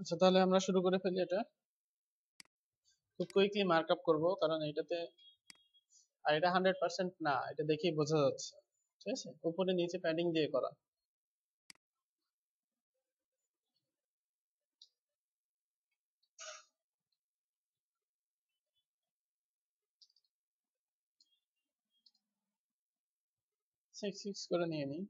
আচ্ছা, তাহলে আমরা শুরু করে ফেলি। এটা খুব কুইকলি মার্কআপ করব, কারণ এটাতে আর এটা 100% না, এটা দেখেই বোঝা যাচ্ছে। ঠিক আছে, উপরে নিচে প্যাডিং দিয়ে করা। সিক্স সিক্স করে নিয়ে নিই।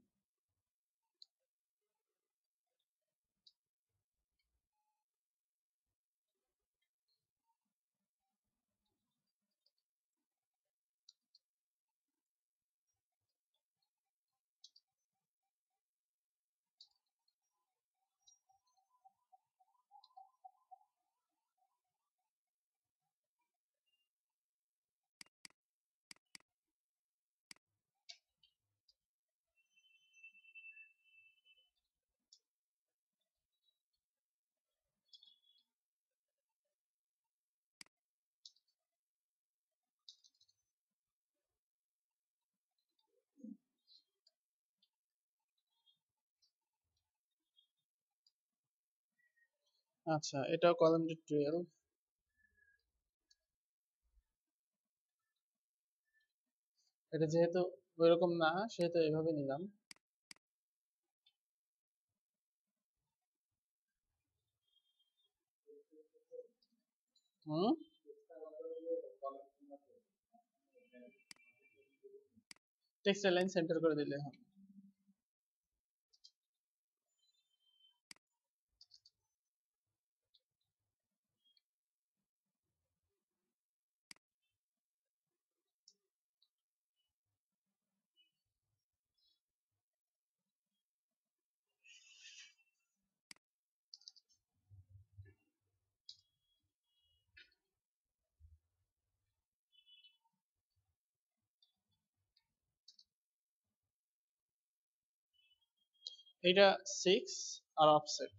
আচ্ছা, এটাও কলাম 12। এটা যেহেতু ওইরকম না, সেহেতু এভাবে নিলাম। হুম, টেক্সটাইল লাইন সেন্টার করে দিলে হবে। এটা 6 আর অফসেট।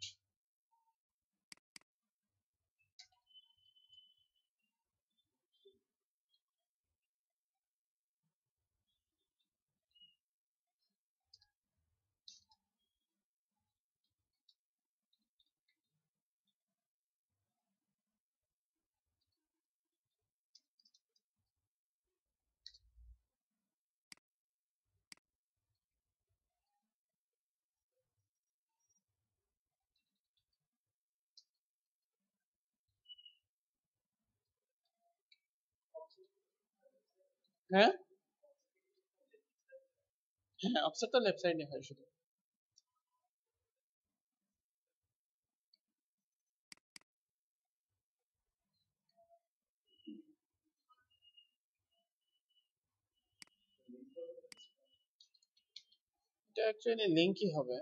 হ্যাঁ, হ্যাঁ, অফসেট তো লেফট সাইডে হয় শুধু। এটা অ্যাকচুয়ালি লিঙ্কই হবে।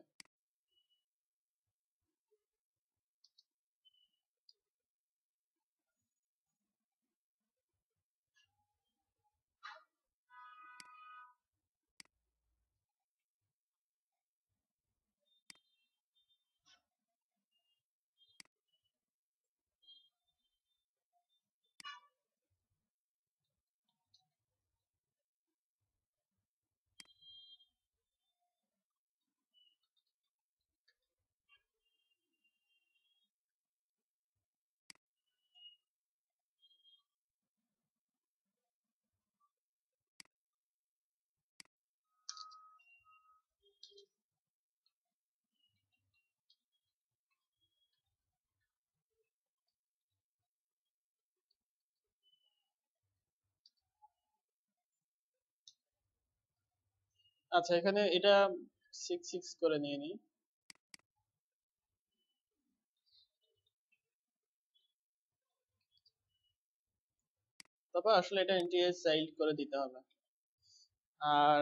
আচ্ছা, এখানে এটা 6 6 করে নিয়ে নিই। তারপর আসলে এটা এনটিএস চাইল্ড করে দিতে হবে। আর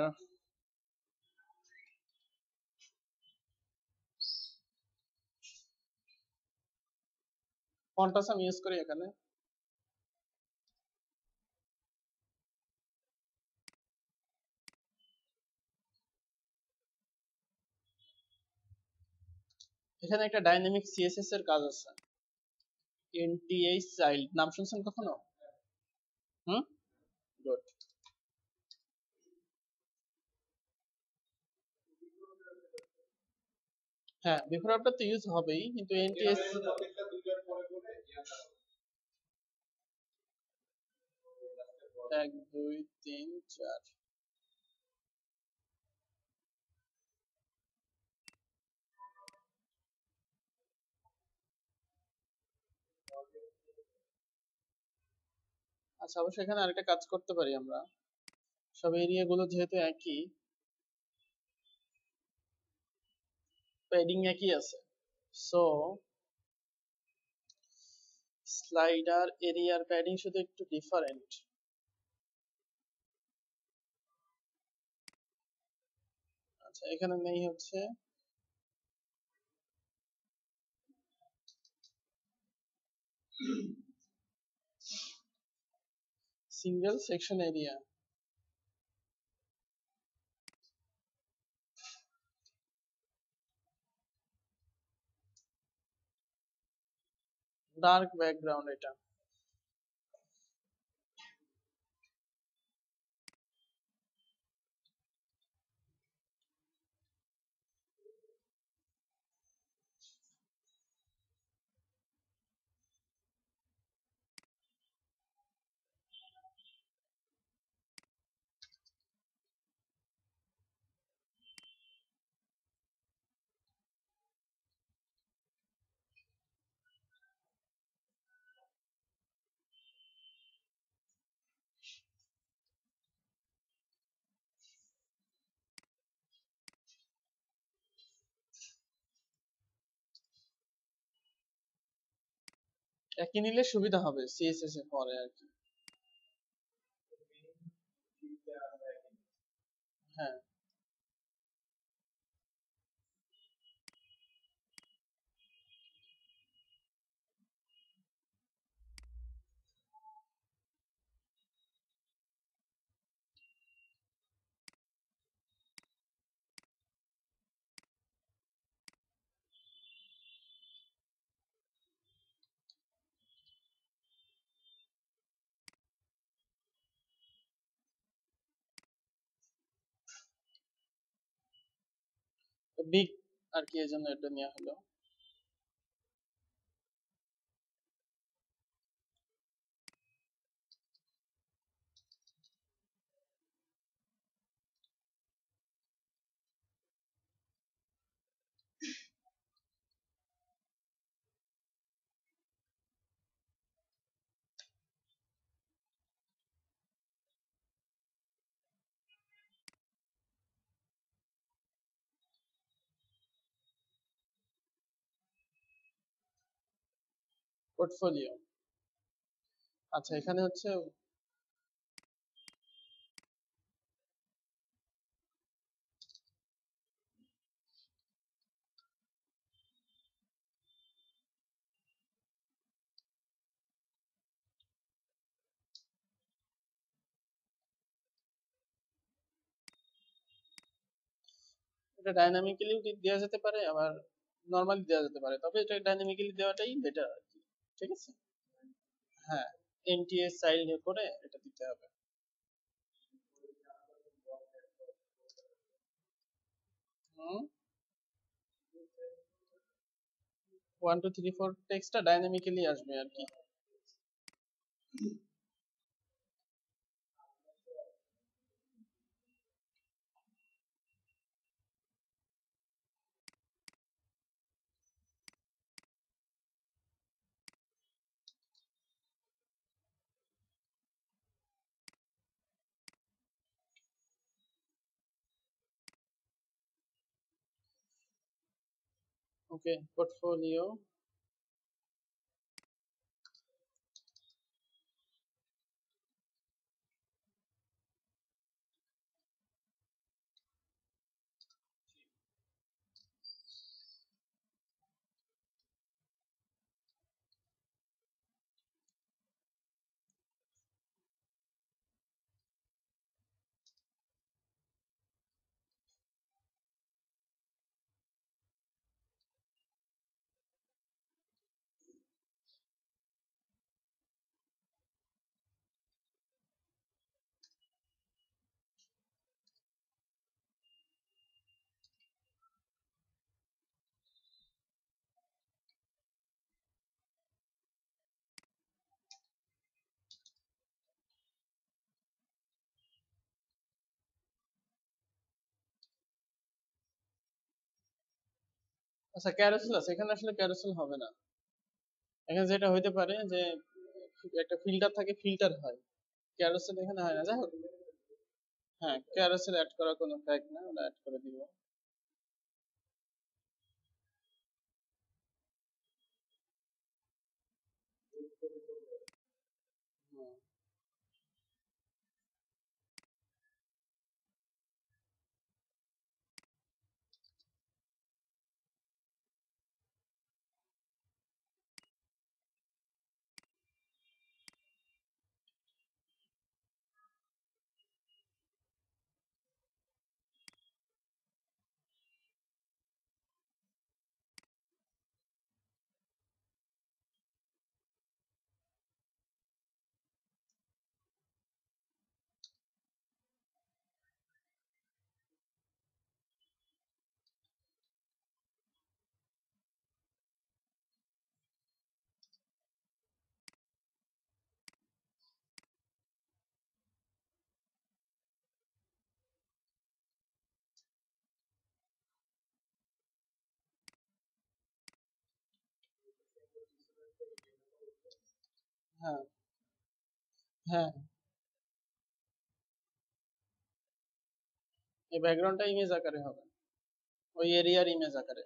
ফন্টাস আমি ইউজ করি এখানে। এখানে একটা ডাইনামিক সিএসএস এর কাজ আছে। এনটিএস চাইল্ড নাম শুনছেন কখনো? হুম, গুড। হ্যাঁ, বিফোর আফটার তো ইউজ হবেই, কিন্তু এনটিএস 1 2 3 4। আচ্ছা, অবশ্যই এখানে আরেকটা কাজ করতে পারি আমরা। সব এরিয়া গুলো যেহেতু একই, প্যাডিং একই আছে, সো স্লাইডার এরিয়ার প্যাডিং শুধু একটু ডিফারেন্ট। আচ্ছা, এখানে নেই হচ্ছে single section area. Dark background এটা। একই নিলে সুবিধা হবে সিএসএস এর পরে আর কি। হ্যাঁ, বিগ আর কি, এই জন্য এটা নেওয়া হলো। পোর্টফোলিও। আচ্ছা, এখানে হচ্ছে এটা ডাইনামিক্যালি দেওয়া যেতে পারে, আবার নর্মালি দেওয়া যেতে পারে, তবে এটা ডাইনামিক্যালি দেওয়াটাই বেটার আর কি। ঠিক আছে। হ্যাঁ, এনটিএস চাইল্ড করে এটা দিতে হবে। হুম, 1 2 3 4 টেক্সটটা ডাইনামিক্যালি আসবে আর কি। ওকে, পোর্টফোলিও। আচ্ছা ক্যারোসেল আছে, এখানে আসলে ক্যারোসেল হবে না। এখানে যেটা হইতে পারে যে একটা ফিল্টার থাকে, ফিল্টার হয়, ক্যারোসেল এখানে হয় না। যাই হোক, হ্যাঁ ক্যারোসেল অ্যাড করার কোনো ফ্যাক্ট না, ওটা অ্যাড করে দিব। হুম, হ্যাঁ হ্যাঁ, এই ব্যাকগ্রাউন্ডটা ইমেজ আকারে হবে, ওই এরিয়ার ইমেজ আকারে।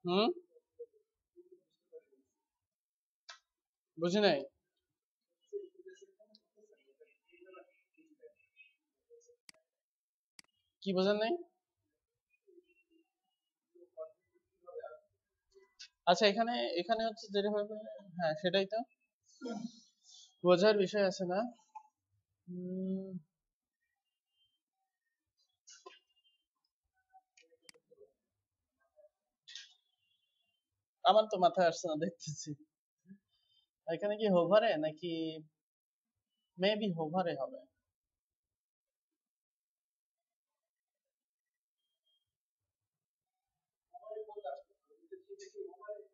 হুম, বুঝি নাই, কি বোঝেন নাই? আচ্ছা এখানে, এখানে হচ্ছে যেটা হবে, হ্যাঁ সেটাই তো বোঝার বিষয় আছে না। উম, আমার তো মাথায় আসছে না, দেখতেছি এখানে কি হোভারে নাকি, মেবি হোভারে হবে।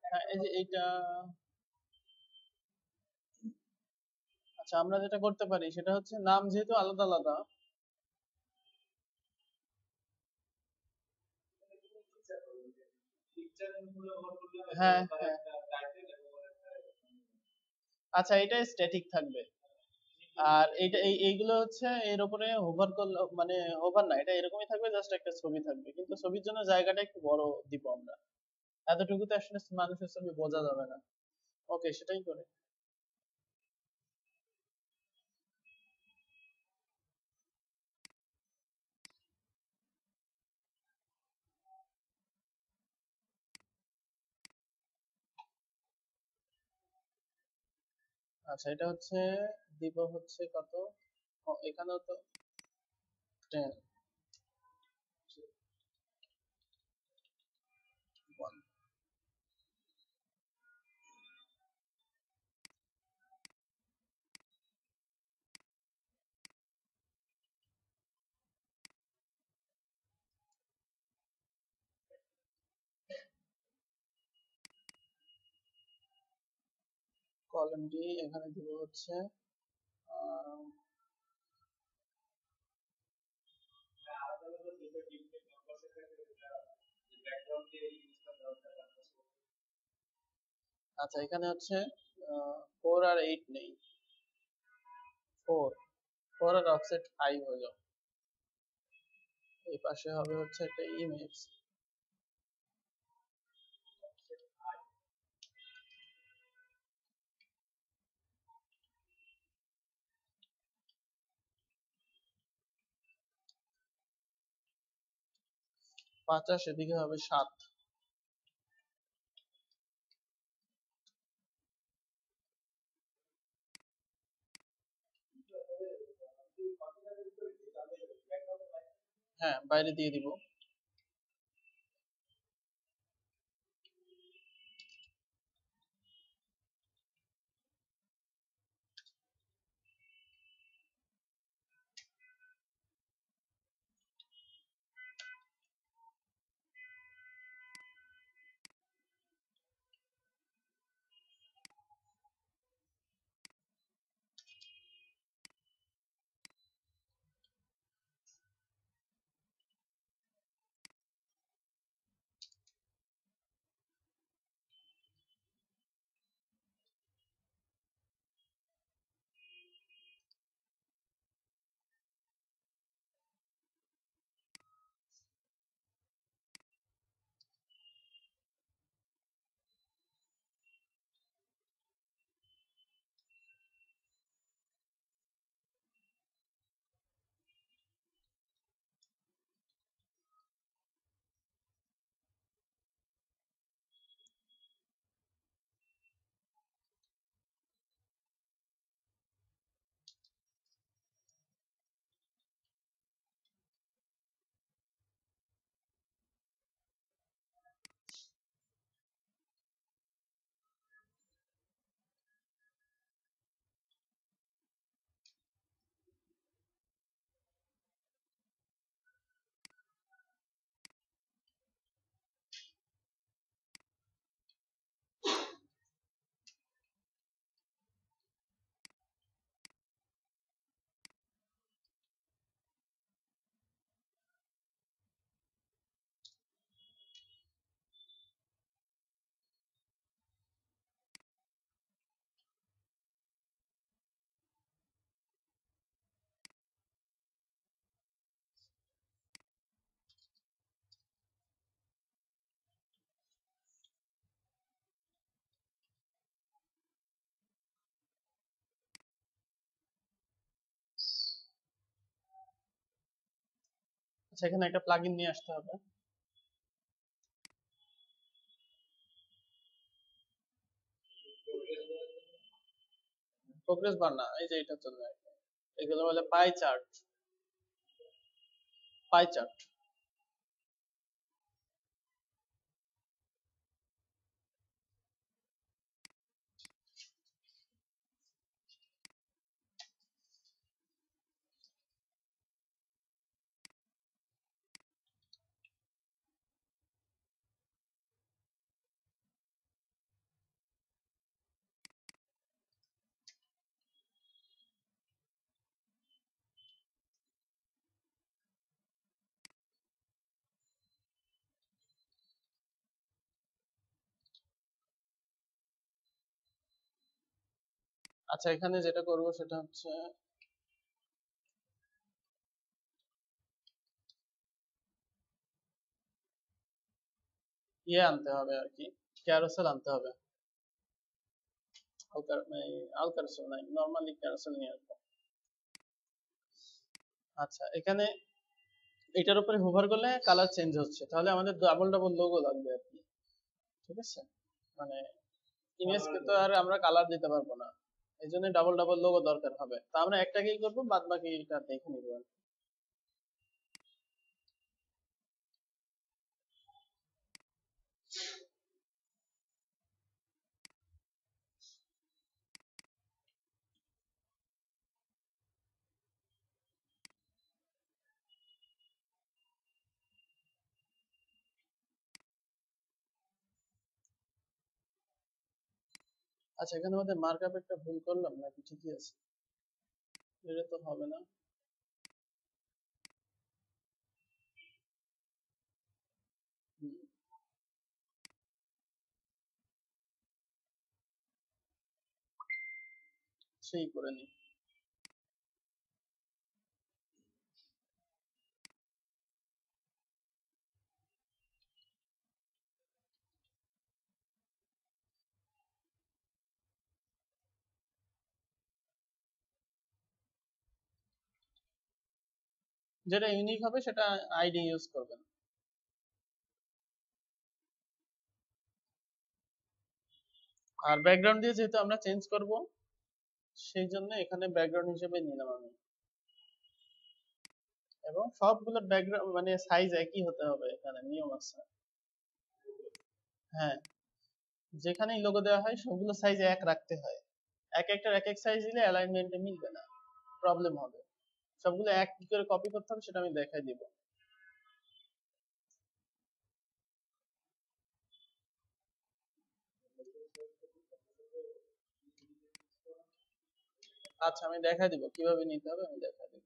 হ্যাঁ এই যে এইটা, আচ্ছা আমরা যেটা করতে পারি সেটা হচ্ছে নাম যেহেতু আলাদা আলাদা। হ্যাঁ হ্যাঁ, আচ্ছা এটা স্ট্যাটিক থাকবে, আর এইটা এইগুলো হচ্ছে এর উপরে হোভার করলে মানে হোভার না, এটা এরকমই থাকবে, জাস্ট একটা ছবি থাকবে, কিন্তু ছবির জন্য জায়গাটা একটু বড় দিব আমরা, এতটুকুতে আসলে মানুষের ছবি বোঝা যাবে না। ওকে সেটাই করে। আচ্ছা এটা হচ্ছে দিব হচ্ছে কত, এখানেও তো 10, কলাম ডি এখানে দিব হচ্ছে আহ, আচ্ছা এখানে হচ্ছে 4 আর 8 নেই, 4 আর অফসেট 5 হলো, এই পাশে হবে হচ্ছে একটা ইমেজ। 50 এদিকে হবে 7। হ্যাঁ, বাইরে দিয়ে দিব। আচ্ছা, এখানে একটা প্লাগইন নিয়ে আসতে হবে। প্রোগ্রেস বার না, এই যে এটার জন্য। এগুলো বলে পাই চার্ট। Pie chart. আচ্ছা, এখানে যেটা করব সেটা হচ্ছে ইয়ে আনতে হবে আর কি, ক্যারোসেল আনতে হবে। আল ক্যারোসেল নাই, নর্মালি ক্যারোসেল নিয়ে আসবো। আচ্ছা, এখানে এটার উপরে হোভার করলে কালার চেঞ্জ হচ্ছে, তাহলে আমাদের ডাবল ডাবল লোগো লাগবে আর কি। ঠিক আছে, মানে ইমেজকে তো আর আমরা কালার দিতে পারবো না, এই জন্য ডাবল ডাবল লোগো দরকার হবে। তা আমরা একটাকেই করবো, বাদ বাকি এটা দেখে নিবো আর কি। আচ্ছা, এখানে আমাদের মার্কআপ একটা ভুল করলাম নাকি ঠিকই আছে? এটা তো হবে না। হুম, সেই করে নি। যেটা ইউনিক হবে সেটা আইডি ইউজ করবেন। আর ব্যাকগ্রাউন্ড দিয়ে যেহেতু আমরা চেঞ্জ করব, সেই জন্য এখানে ব্যাকগ্রাউন্ড হিসেবে নিলাম আমি। এবং সবগুলো ব্যাকগ্রাউন্ড মানে সাইজ একই হতে হবে, এখানে নিয়ম আছে। হ্যাঁ, যেখানেই লোগো দেওয়া হয় সবগুলো সাইজ এক রাখতে হয়। এক একটার এক এক সাইজ দিলে অ্যালাইনমেন্টে মিলবে না, প্রবলেম হবে। সবগুলো এক কি করে কপি করতে হবে সেটা আমি দেখাই দিব। আচ্ছা, আমি দেখাই দিব কিভাবে নিতে হবে, আমি দেখাই দিব।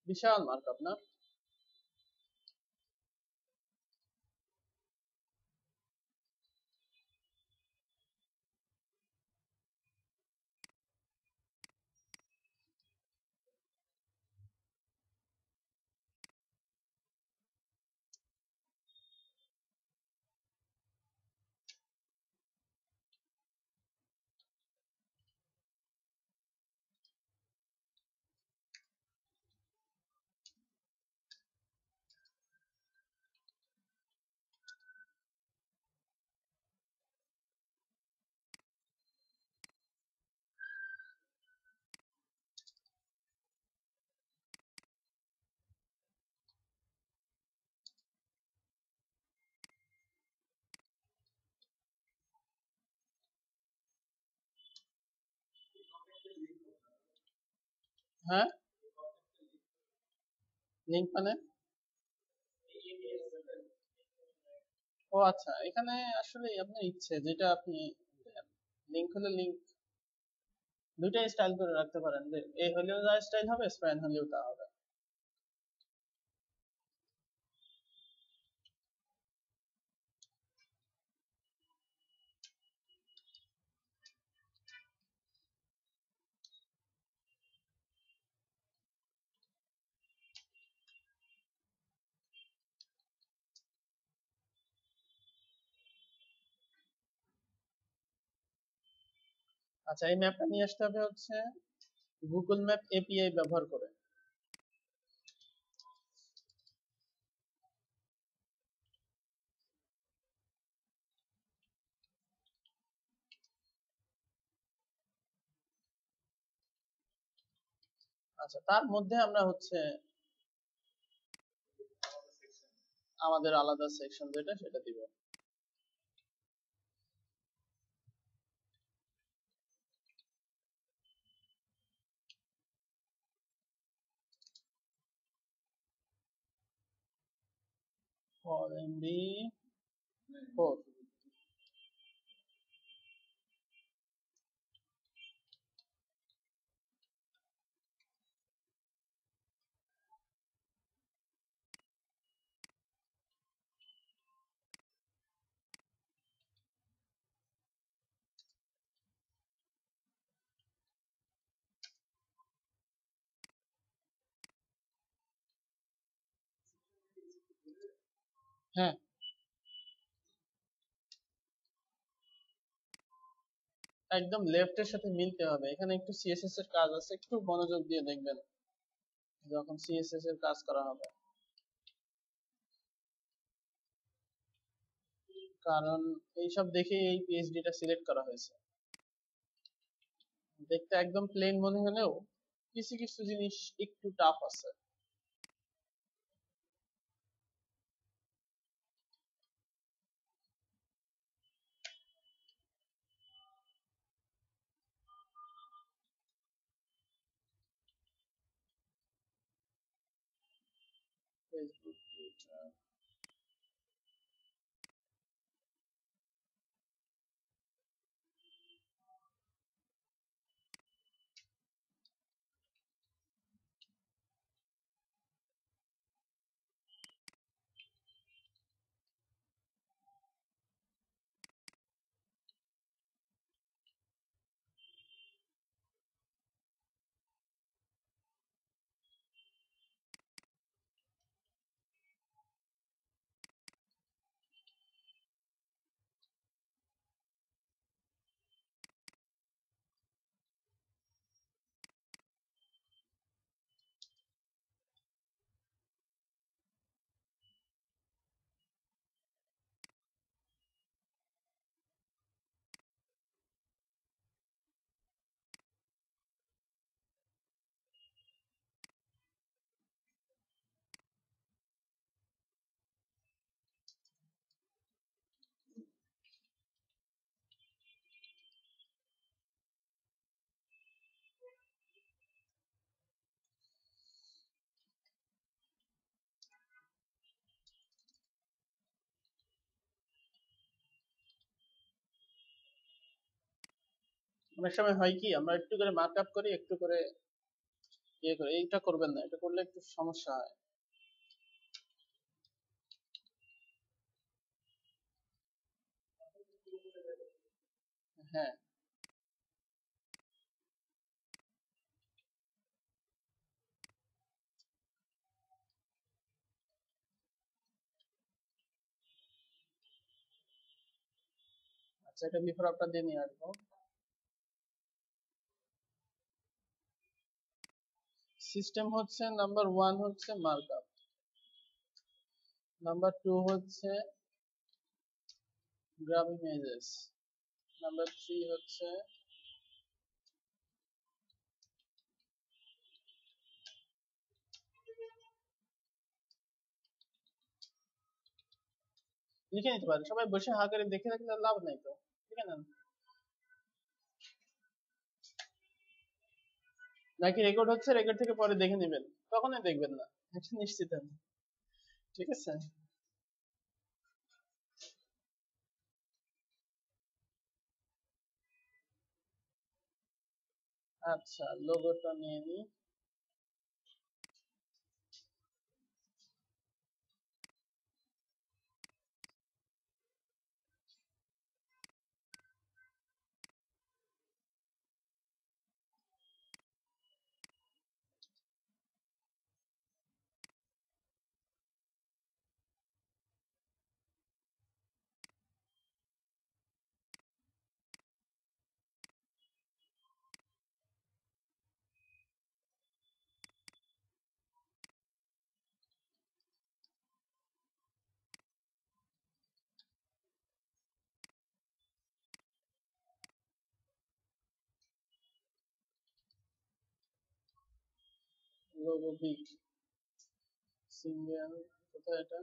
বিশাল মার্কআপ না? হ্যাঁ, লিংক মানে? ও আচ্ছা, এখানে আসলে আপনার ইচ্ছে যেটা আপনি লিংক হলে লিংক দুইটাই স্টাইল করে রাখতে পারেন, যে এ হলেও যা স্টাইল হবে, স্প্যান হলেও তা হবে। আচ্ছা, এই ম্যাপটা নিয়ে আসতে হবে হচ্ছে গুগল ম্যাপ এপিআই ব্যবহার করে। আচ্ছা, তার মধ্যে আমরা হচ্ছে আমাদের আলাদা সেকশন যেটা সেটা দিব। For MB 4। হ্যাঁ, একদম লেফটের সাথে মিলতে হবে। এখানে একটু সিএসএস এর কাজ আছে, একটু মনোযোগ দিয়ে দেখবেন যখন সিএসএস এর কাজ করা হবে, কারণ এইসব দেখে এই পিএইচডিটা সিলেক্ট করা হয়েছে। দেখতে একদম প্লেন মনে হলেও কিছু কিছু জিনিস একটু টাফ আছে। Facebook, Twitter. অনেক সময় হয় কি, আমরা একটু করে মার্ক আপ করি, একটু করে ইয়ে করি। এইটা করবেন না, এটা করলে একটু সমস্যা হয়। হ্যাঁ, আচ্ছা, এটা বিফোর আফটার দিয়ে নিয়ে আসবো। সিস্টেম হচ্ছে নাম্বার 1 হচ্ছে মার্ক আপ, নাম্বার 2 হচ্ছে গ্রাব ইমেজেস, নাম্বার 3 হচ্ছে লিখে নিতে পারে। সবাই বসে হা করে দেখে রাখলে লাভ নাই তো, লিখে নেন। নাকি রেকর্ড হচ্ছে, রেকর্ড থেকে পরে দেখে নেবেন? কখনোই দেখবেন না, এটা নিশ্চিত আমি। ঠিক আছে। আচ্ছা, লোগোটা নিয়ে নিই। লোগো বিগ সিঙ্গেল, কোথায় এটা?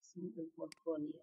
Single portfolio.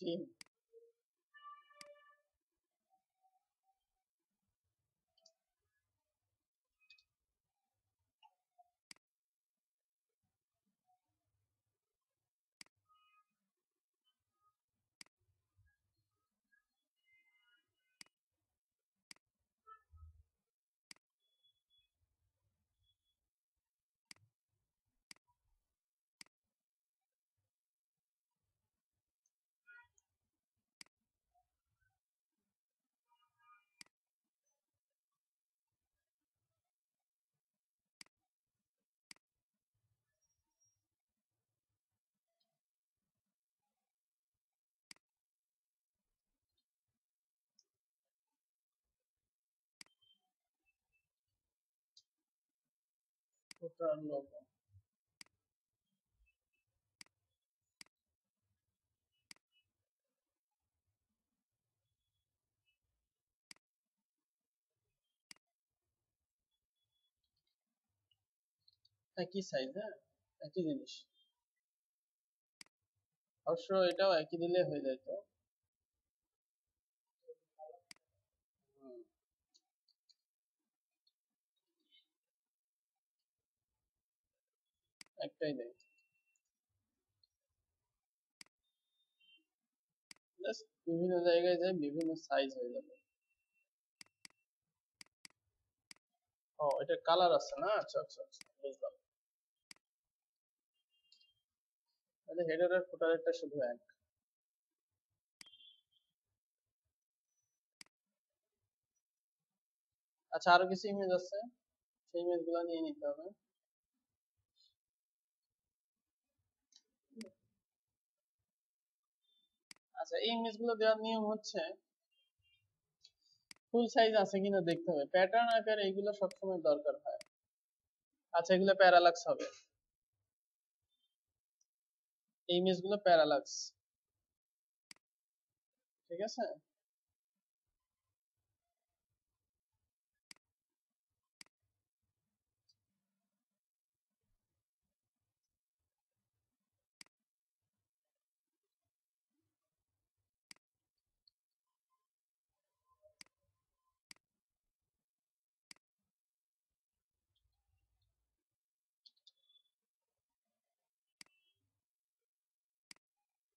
টিম। ফুটার লোগো। একই সাইজ, হ্যাঁ, একই জিনিস। অবশ্য এটাও একই দিলে হয়ে যায় তো। হুম, একটাই দেয়। জাস্ট বিভিন্ন জায়গায় যায় বিভিন্ন সাইজ হয়ে যাবে। ও, এটা কালার আছে না? আচ্ছা আচ্ছা আচ্ছা, বুঝলাম। তাহলে হেডার আর ফুটারেরটা শুধু এক। আচ্ছা, আরো কিছু ইমেজ আছে, সেই ইমেজ গুলা নিয়ে নিতে হবে। আচ্ছা, এই ইমেজ গুলো দেওয়ার নিয়ম হচ্ছে ফুল সাইজ আছে কিনা দেখতে হবে, প্যাটার্ন আকারে এগুলো সবসময় দরকার হয়। আচ্ছা, এগুলো প্যারালাক্স হবে, এই ইমেজ গুলো প্যারালাক্স। ঠিক আছে।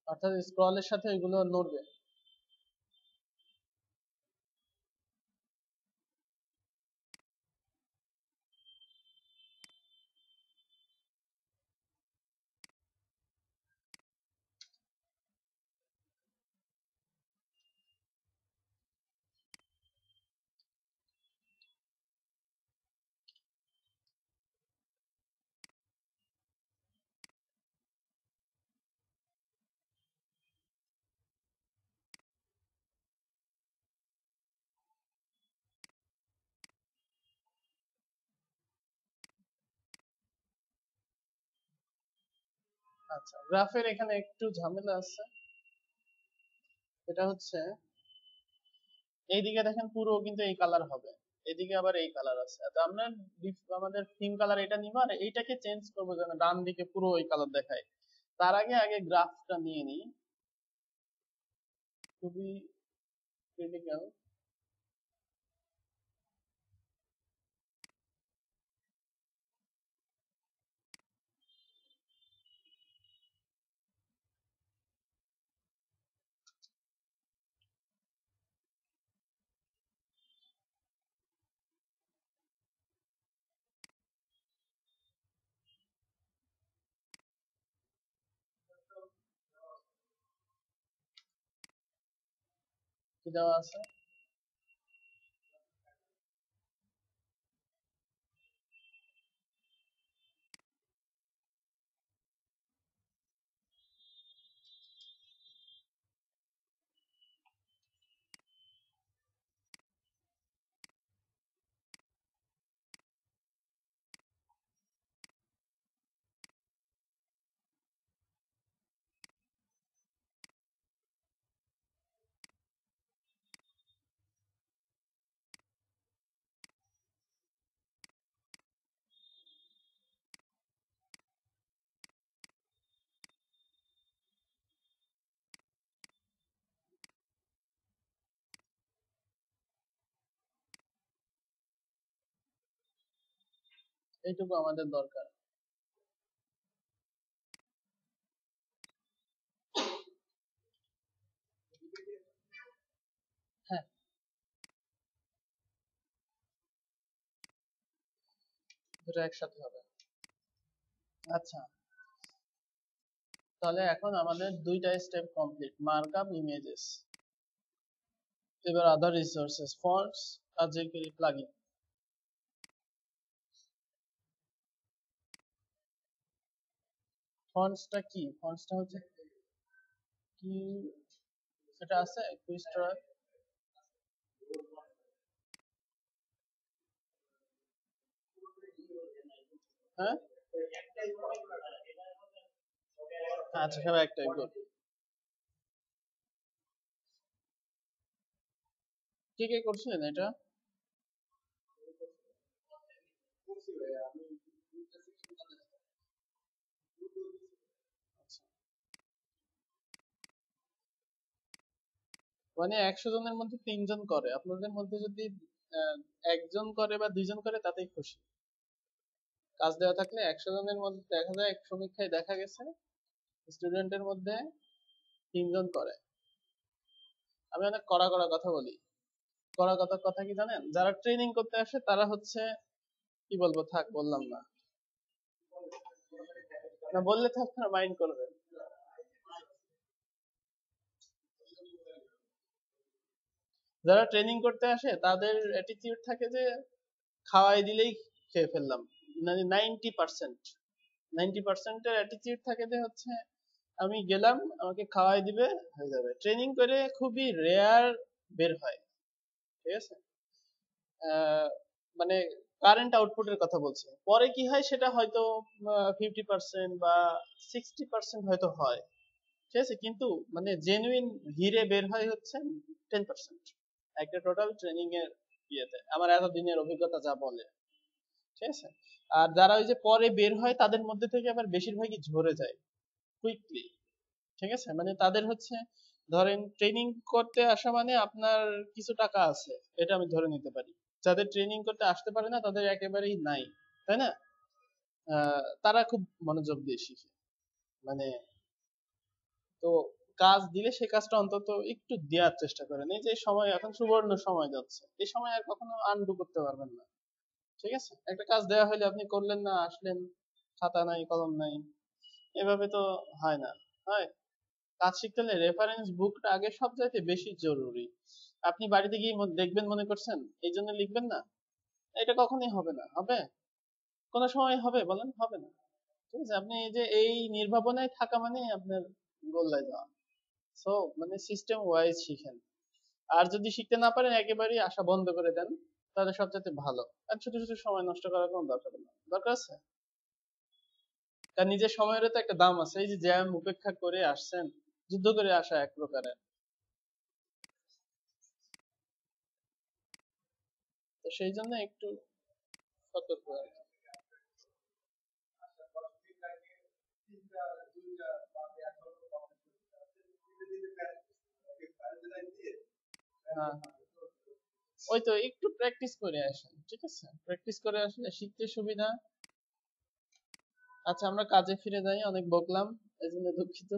অর্থাৎ স্ক্রলের সাথে এগুলো নড়বে। আচ্ছা, গ্রাফের এখানে একটু ঝামেলা আছে। এটা হচ্ছে এইদিকে দেখেন পুরো কিন্তু এই কালার হবে, এদিকে আবার এই কালার আছে। তো আমরা আমাদের থিম কালার এটা নিব, আর এইটাকে চেঞ্জ করবো যেন ডান দিকে পুরো ওই কালার দেখায়। তার আগে আগে গ্রাফটা নিয়ে নিই, খুবই ক্রিটিক্যাল। কি দেওয়া আছে? এইটুকু আমাদের দরকার। হ্যাঁ, দুটো একসাথে হবে। আচ্ছা, তাহলে এখন আমাদের দুইটা স্টেপ কমপ্লিট, মার্কআপ ইমেজেস। এবার আদার রিসোর্সেস, ফন্টস আর jQuery প্লাগইন। ফন্টসটা কি? ফন্টসটা হচ্ছে কি, সেটা আছে কুইস্টার। হ্যাঁ, আচ্ছা, সব একটাই, গুড। কে কে করছেন এটা? আচ্ছা, মানে 100 জনের মধ্যে 3 জন করে, আপনাদের মধ্যে যদি আহ, একজন করে বা 2 জন করে তাতেই খুশি। কাজ দেওয়া থাকলে 100 জনের মধ্যে দেখা যায়, এক সমীক্ষায় দেখা গেছে স্টুডেন্টের মধ্যে 3 জন করে। আমি অনেক কড়া কড়া কথা বলি। কড়া কথা কথা কি জানেন? যারা ট্রেনিং করতে আসে তারা হচ্ছে, কি বলবো, থাক বললাম না, না বললে তো আপনারা মাইন্ড করবেন। যারা ট্রেনিং করতে আসে তাদের অ্যাটিটিউড থাকে যে খাওয়াই দিলেই খেয়ে ফেললাম। মানে 90%, 90%-এর অ্যাটিটিউড থাকে যে হচ্ছে আমি গেলাম, আমাকে খাওয়াই দিবে, হয়ে যাবে। ট্রেনিং করে খুবই রেয়ার বের হয়, ঠিক আছে? মানে কারেন্ট আউটপুটের কথা বলছে, পরে কি হয় সেটা হয়তো 50% বা 60% হয়তো হয়, ঠিক আছে, কিন্তু মানে জেনুইন হিরে বের হয় হচ্ছে 10%। একটা টোটাল ট্রেনিং এর ইয়েতে আমার এত দিনের অভিজ্ঞতা যা বলে, ঠিক আছে। আর যারা ওই যে পরে বের হয় তাদের মধ্যে থেকে আবার বেশিরভাগই ঝরে যায় কুইকলি, ঠিক আছে। মানে তাদের হচ্ছে, ধরেন ট্রেনিং করতে আসা মানে আপনার কিছু টাকা আছে, এটা আমি ধরে নিতে পারি। যাদের ট্রেনিং করতে আসতে পারে না তাদের একেবারেই নাই, তাই না? তারা খুব মনোযোগ দিয়ে শিখে, মানে, তো কাজ দিলে সে কাজটা অন্তত একটু দেওয়ার চেষ্টা করেন। এই যে সময়, এখন সুবর্ণ সময় যাচ্ছে, এই সময় আর কখনো আনডু করতে পারবেন না, ঠিক আছে। একটা কাজ দেওয়া হলে আপনি করলেন না, আসলেন, খাতা নাই কলম নাই, এভাবে তো হয় না। হয়, কাজ শিখতে হলে রেফারেন্স বুকটা আগে সব চাইতে বেশি জরুরি। আপনি বাড়িতে গিয়ে দেখবেন মনে করছেন, এই জন্য লিখবেন না? এটা কখনোই হবে না। হবে? কোনো সময় হবে বলেন? হবে না। ঠিক আছে, আপনি এই যে এই নির্ভাবনায় থাকা মানে আপনার গোল্লায় যাওয়া। সো মানে সিস্টেম ওয়াইজ শিখেন। আর যদি শিখতে না পারেন একেবারেই আশা বন্ধ করে দেন, তাহলে সবচেয়ে ভালো। আর ছোট ছোট সময় নষ্ট করার কোনো দরকার নেই। দরকার আছে? কারণ নিজের সময়েরও তো একটা দাম আছে। এই যে জ্যাম উপেক্ষা করে আসছেন, যুদ্ধ করে আসা এক প্রকারের। তো সেই জন্য একটু সতর্ক আর কি। হ্যাঁ হ্যাঁ, ওই তো একটু প্র্যাকটিস করে আসেন, ঠিক আছে? প্র্যাকটিস করে আসলে শিখতে সুবিধা। আচ্ছা, আমরা কাজে ফিরে যাই, অনেক বকলাম, এই জন্য দুঃখিত।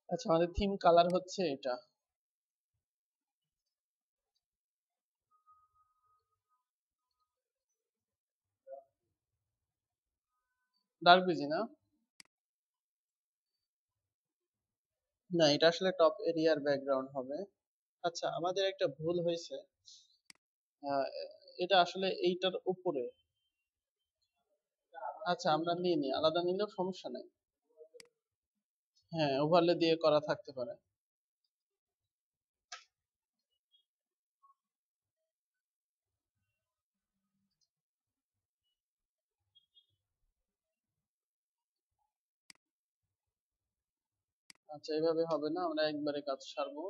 আচ্ছা, আমাদের থিম কালার হচ্ছে এটা, ডার্ক বেজি না? না, এটা আসলে টপ এরিয়ার ব্যাকগ্রাউন্ড হবে। আচ্ছা, আমাদের একটা ভুল হয়েছে। আহ, এটা আসলে এইটার উপরে। আচ্ছা, আমরা নিয়ে নিই, আলাদা নিলেও সমস্যা নাই। হ্যাঁ, ওভারলে দিয়ে করা থাকতে পারে। আচ্ছা, এভাবে হবে না, আমরা একবারে কাজ সারবো,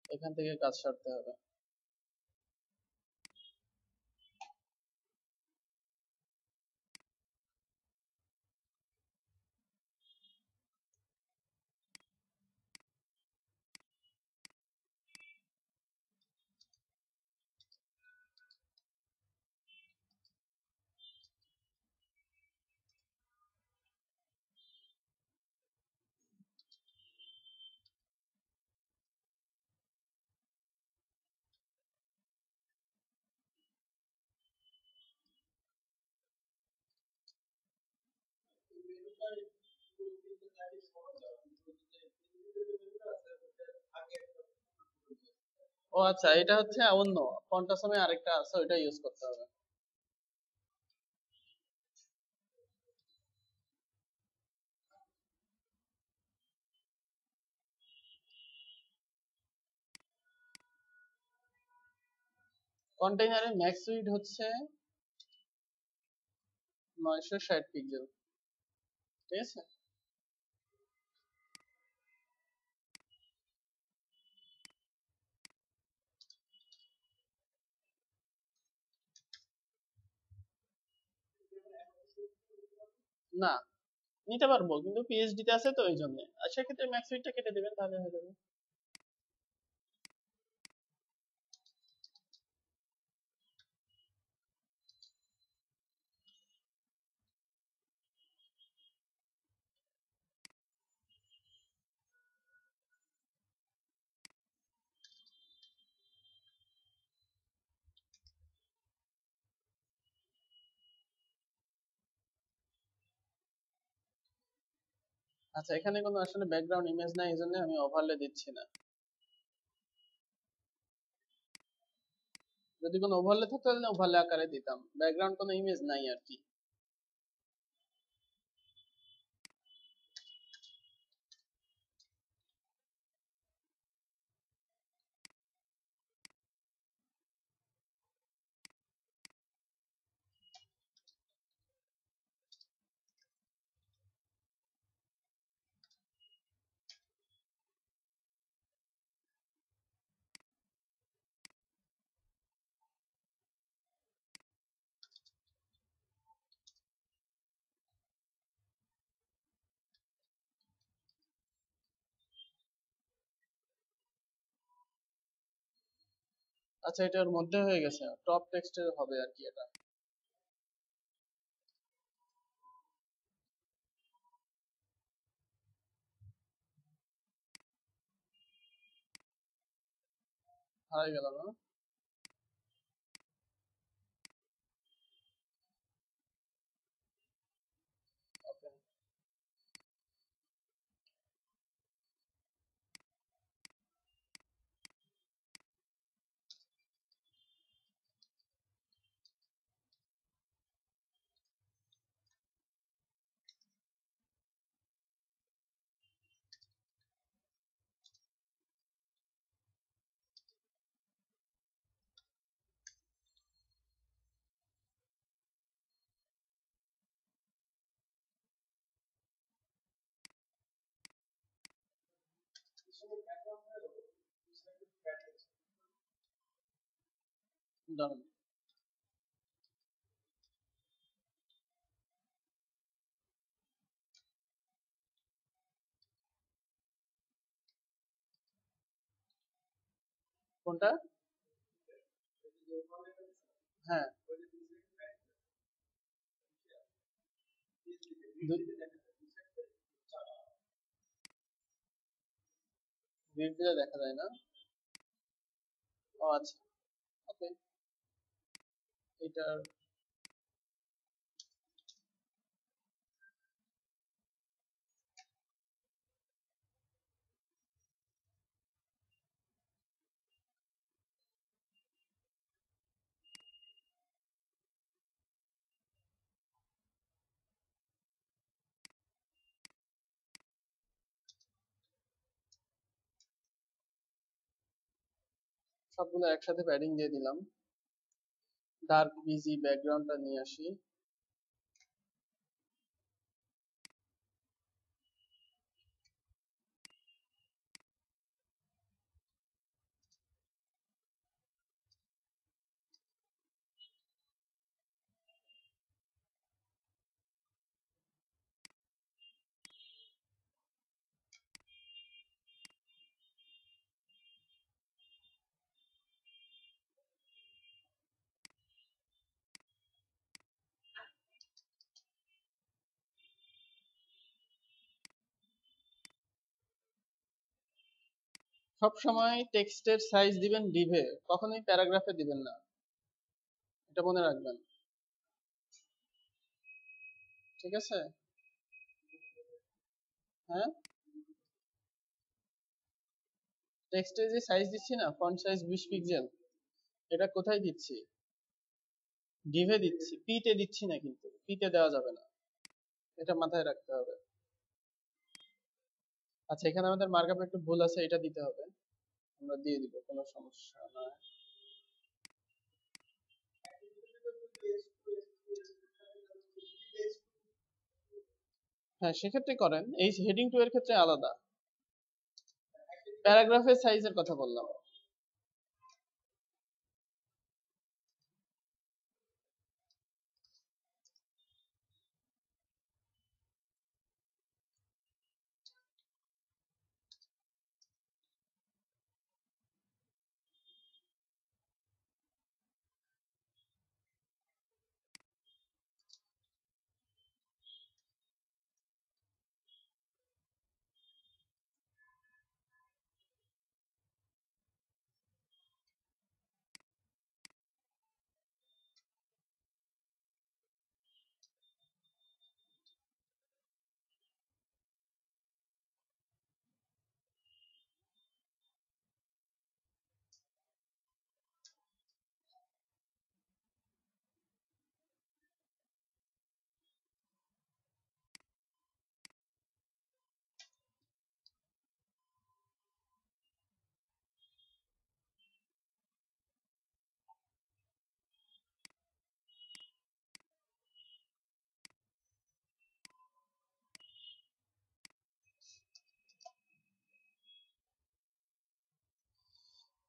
এখান থেকে কাজ সারতে হবে। ও আচ্ছা, এটা হচ্ছে অন্য ফন্টাসমে আরেকটা আছে, ওইটা ইউজ করতে হবে। কন্টেইনারের ম্যাক্স উইড হচ্ছে 960 পিক্সেল, ঠিক আছে? না, নিতে পারবো, কিন্তু পিএইচডি তে আছে তো ওই জন্য। আর সেক্ষেত্রে ম্যাক্স উইডটা কেটে দিবেন, তাহলে হয়ে যাবে। আচ্ছা, এখানে কোনো আসলে ব্যাকগ্রাউন্ড ইমেজ নাই, এই জন্য আমি ওভারলে দিচ্ছি না। যদি কোনো ওভারলে থাকতো তাহলে ওভারলে আকারে দিতাম, ব্যাকগ্রাউন্ড কোনো ইমেজ নাই আর কি। আচ্ছা, এটার মধ্যে হয়ে গেছে, টপ টেক্সটের হবে আর কি এটা। হারাই গেল না? ওকে। দাঁড়ান, কোনটা? হ্যাঁ, গ্রিড দিলে দেখা যায় না। ও আচ্ছা, ওকে। এটার সবগুলো একসাথে প্যাডিং দিয়ে দিলাম। ডার্ক বিজি ব্যাকগ্রাউন্ডটা নিয়ে আসি। সব সময় টেক্সটের সাইজ দিবেন ডিভে, কখনোই প্যারাগ্রাফে দিবেন না, এটা মনে রাখবেন। ঠিক আছে? হ্যাঁ, টেক্সটে যে সাইজ দিচ্ছি না, ফন্ট সাইজ 20 পিক্সেল, এটা কোথায় দিচ্ছি? ডিভে দিচ্ছি, পিতে দিচ্ছি না, কিন্তু পিতে দেওয়া যাবে না, এটা মাথায় রাখতে হবে। আচ্ছা, এখানে আমাদের মার্কআপ একটু ভুল আছে, এটা দিতে হবে, আমরা দিয়ে দিব, কোনো সমস্যা নয়। হ্যাঁ, সেক্ষেত্রে করেন, এই হেডিং 2 এর ক্ষেত্রে আলাদা, প্যারাগ্রাফের সাইজের কথা বললাম।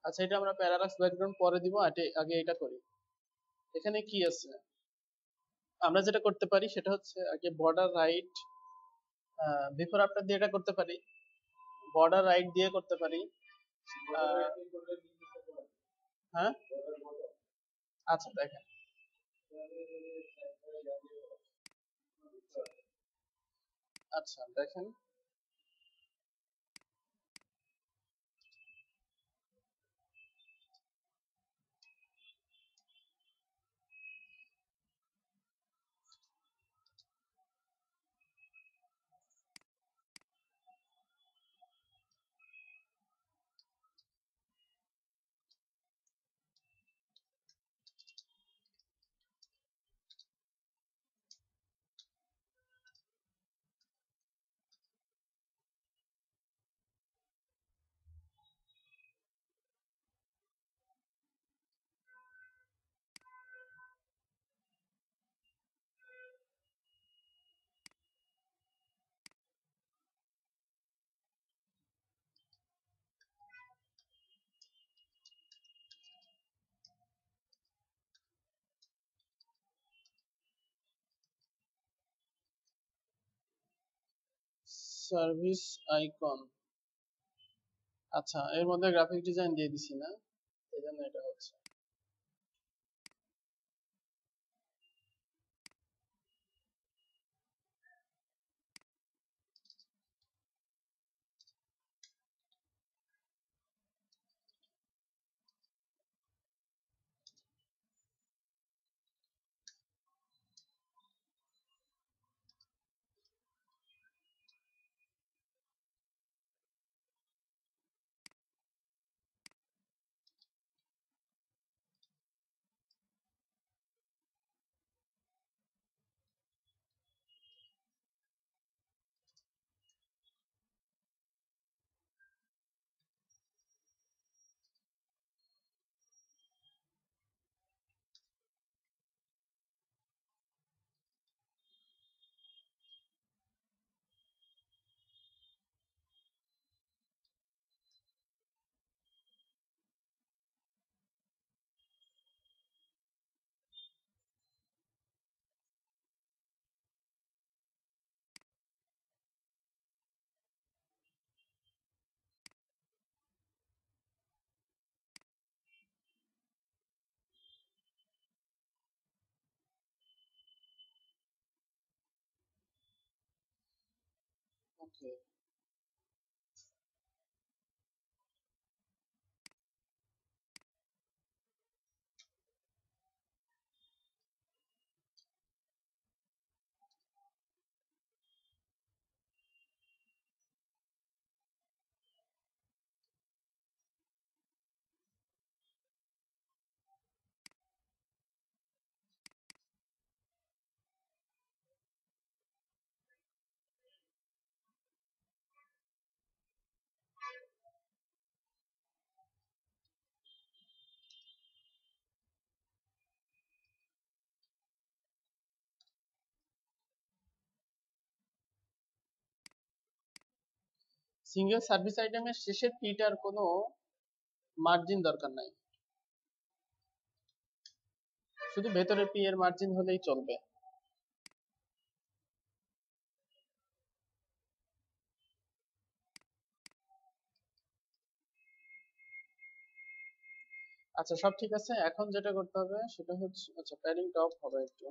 আচ্ছা, এটা আমরা প্যারাগ্রাফ ব্যাকগ্রাউন্ড পরে দিব, আগে এটা করি। এখানে কি আছে, আমরা যেটা করতে পারি সেটা হচ্ছে আগে বর্ডার রাইট, বিফোর আফটার দিয়ে এটা করতে পারি, বর্ডার রাইট দিয়ে করতে পারি। আহ, হ্যাঁ, আচ্ছা দেখেন, আচ্ছা দেখেন, সার্ভিস আইকন। আচ্ছা, এর মধ্যে গ্রাফিক ডিজাইন দিয়ে দিছি না, এই জন্য এটা হচ্ছে। ওকে, সিঙ্গেল সার্ভিস আইটেমের শেষের পিটার কোনো মার্জিন দরকার নাই, শুধু ভেতরের পি এর মার্জিন হলেই চলবে। আচ্ছা, সব ঠিক আছে। এখন যেটা করতে হবে সেটা হচ্ছে, আচ্ছা প্যাডিং টপ হবে একটু,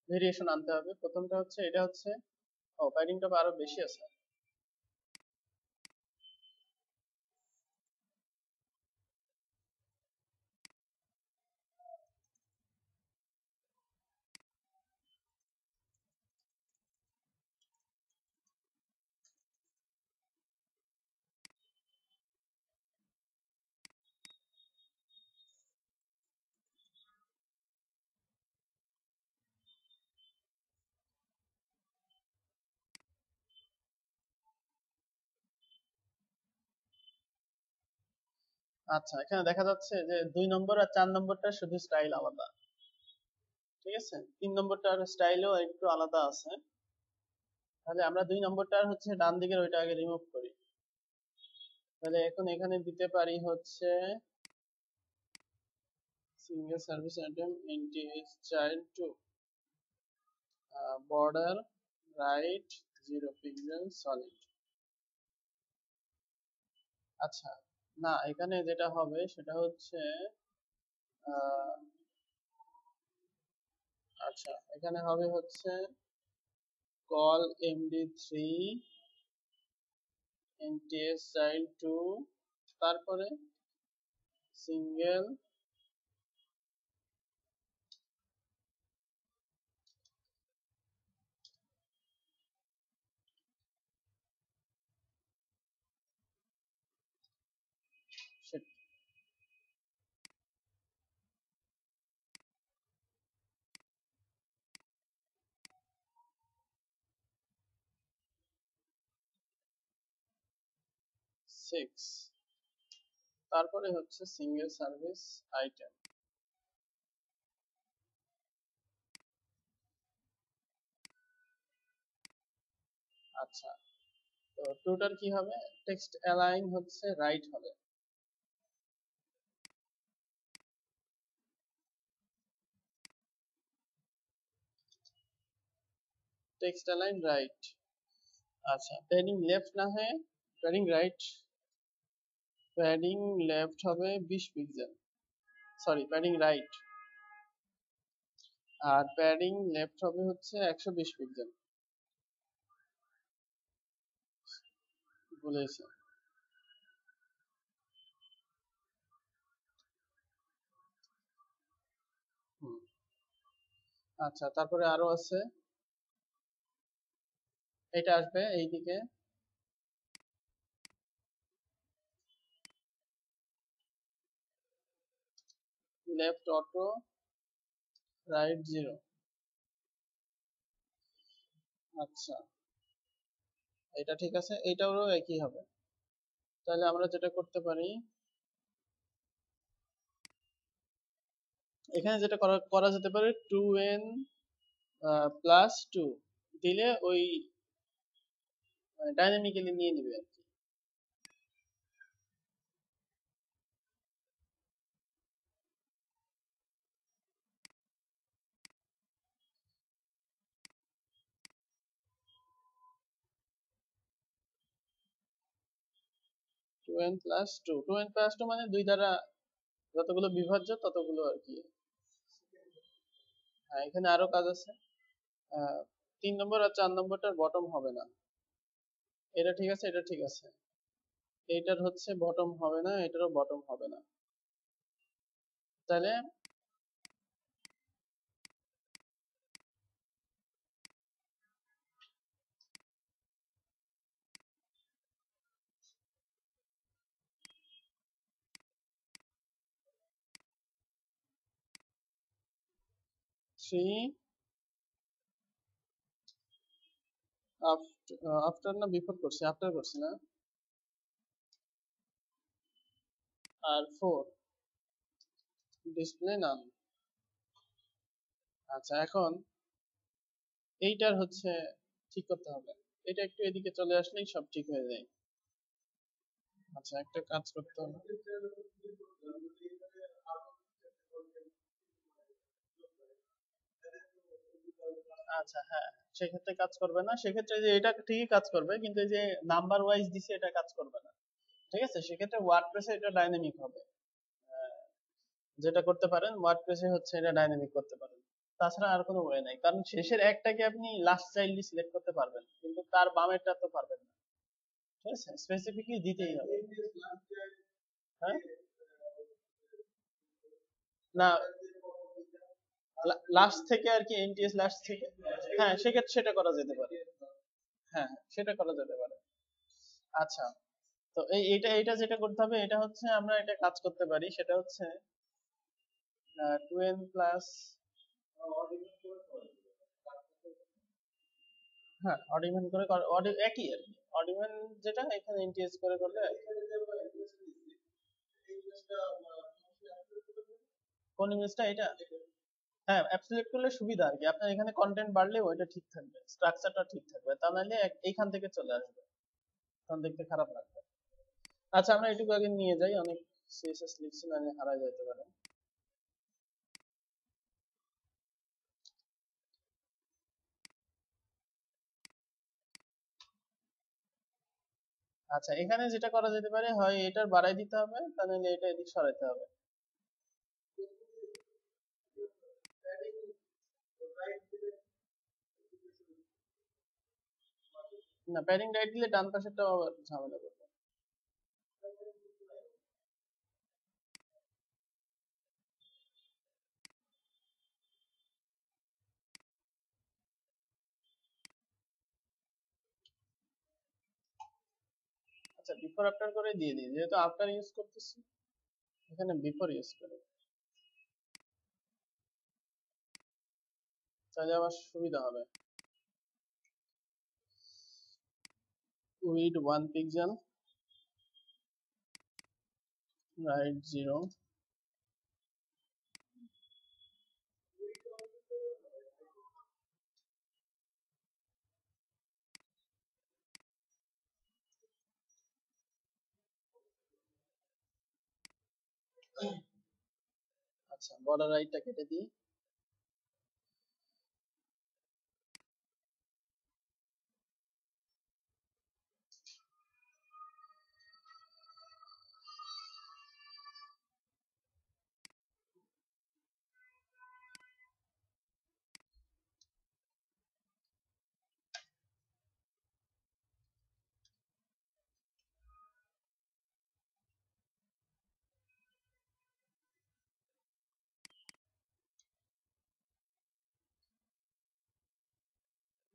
ভেরিয়েশন আনতে হবে। প্রথমটা হচ্ছে, এটা হচ্ছে, ও প্যাডিং টপ আরো বেশি আছে। আচ্ছা, এখানে দেখা যাচ্ছে যে 2 নম্বর আর 4 নম্বরটা শুধু স্টাইল আলাদা, ঠিক আছে। 3 নম্বরটার স্টাইলও একটু আলাদা আছে। তাহলে আমরা 2 নম্বরটার হচ্ছে ডান দিকের ওইটা আগে রিমুভ করি। তাহলে এখন এখানে দিতে পারি হচ্ছে single service item nth child two border right 0 pixel solid. আচ্ছা, না এখানে যেটা হবে সেটা হচ্ছে আহ, আচ্ছা এখানে হবে হচ্ছে কল md3 nts child 2, তারপরে সিঙ্গেল সেট 6, তারপরে হচ্ছে সিঙ্গেল সার্ভিস আইটেম। আচ্ছা, তো টুটার কি হবে, টেক্সট অ্যালাইন হচ্ছে রাইট হবে। Text align right. আচ্ছা প্যাডিং লেফট না হয়ে প্যাডিং রাইট, প্যাডিং লেফট হবে 20 পিক্সেল, সরি প্যাডিং রাইট, আর প্যাডিং লেফট হবে হচ্ছে 120 পিক্সেল। বলেছে হুম। আচ্ছা তারপরে আরো আছে, এটা আসবে এইদিকে লেফট অটো রাইট 0। আচ্ছা এটা ঠিক আছে, এইটারও একই হবে। তাহলে আমরা যেটা করতে পারি, এখানে যেটা করা করা যেতে পারে 2n + 2 দিলে ওই ডাইনামিক্যালি নিয়ে নিবে আর কি। 2n + 2, 2n + 2 মানে 2 দ্বারা যতগুলো বিভাজ্য ততগুলো আর কি। হ্যাঁ এখানে আরো কাজ আছে, 3 নম্বর আর 4 নম্বরটার বটম হবে না, এটা ঠিক আছে, এটা ঠিক আছে, এইটার হচ্ছে বটম হবে না, এটারও বটম হবে না। তাহলে 3 আফটার না বিফোর করছি, আফটার করছি না, আর 4 ডিসপ্লে নাম। আচ্ছা এখন এইটার হচ্ছে ঠিক করতে হবে, এটা একটু এদিকে চলে আসলেই সব ঠিক হয়ে যায়। আচ্ছা একটা কাজ করতে হবে, আচ্ছা হ্যাঁ সেক্ষেত্রে কাজ করবে না, সেক্ষেত্রে যে এটা ঠিকই কাজ করবে কিন্তু এই যে নাম্বার ওয়াইজ দিছে এটা কাজ করবে না। ঠিক আছে, সেক্ষেত্রে ওয়ার্ডপ্রেসে এটা ডাইনামিক হবে। যেটা করতে পারেন ওয়ার্ডপ্রেসে হচ্ছে এটা ডাইনামিক করতে পারেন, তাছাড়া আর কোনো ওয়ে নাই, কারণ শেষের একটাকে আপনি লাস্ট চাইল্ডলি সিলেক্ট করতে পারবেন কিন্তু তার বামেরটা তো পারবেন না। ঠিক আছে, স্পেসিফিকলি দিতেই হবে। হ্যাঁ না, লাস্ট থেকে আর কি, এনটিএস লাস্ট থেকে, হ্যাঁ সেক্ষেত্রে সেটা করা যেতে পারে। হ্যাঁ সেটা করা যেতে পারে। আচ্ছা তো এইটা যেটা করতে হবে এটা হচ্ছে আমরা এটা কাজ করতে পারি, সেটা হচ্ছে 2n প্লাস, হ্যাঁ অডিমেন করে একই আর কি, অডিমেন যেটা এখানে এনটিএস করে করলে। কোন ইমেজটা এটা? হ্যাঁ অ্যাবসলিউট করলে সুবিধা আর কি, আপনার এখানে কন্টেন্ট বাড়লে ওইটা ঠিক থাকবে, স্ট্রাকচারটা ঠিক থাকবে, তা নাহলে এইখান থেকে চলে আসবে, তখন দেখতে খারাপ লাগবে। আচ্ছা আমরা এটুকু আগে নিয়ে যাই, অনেক সিএসএস লিখছি না, হারা যেতে পারে। আচ্ছা এখানে যেটা করা যেতে পারে, হয় এটার বাড়াই দিতে হবে তা নাহলে এটা এদিক সরাইতে হবে। না প্যাডিং রাইট দিলে ডান পাশেরটা আবার ঝামেলা করবে। আচ্ছা বিফোর আফটার করে দিয়ে দিই, যেহেতু আফটার ইউজ করতেছি এখানে বিফোর ইউজ করে, তাহলে আমার সুবিধা হবে। Weed 1 pixel right 0। আচ্ছা বর্ডার রাইটটা কেটে দিই।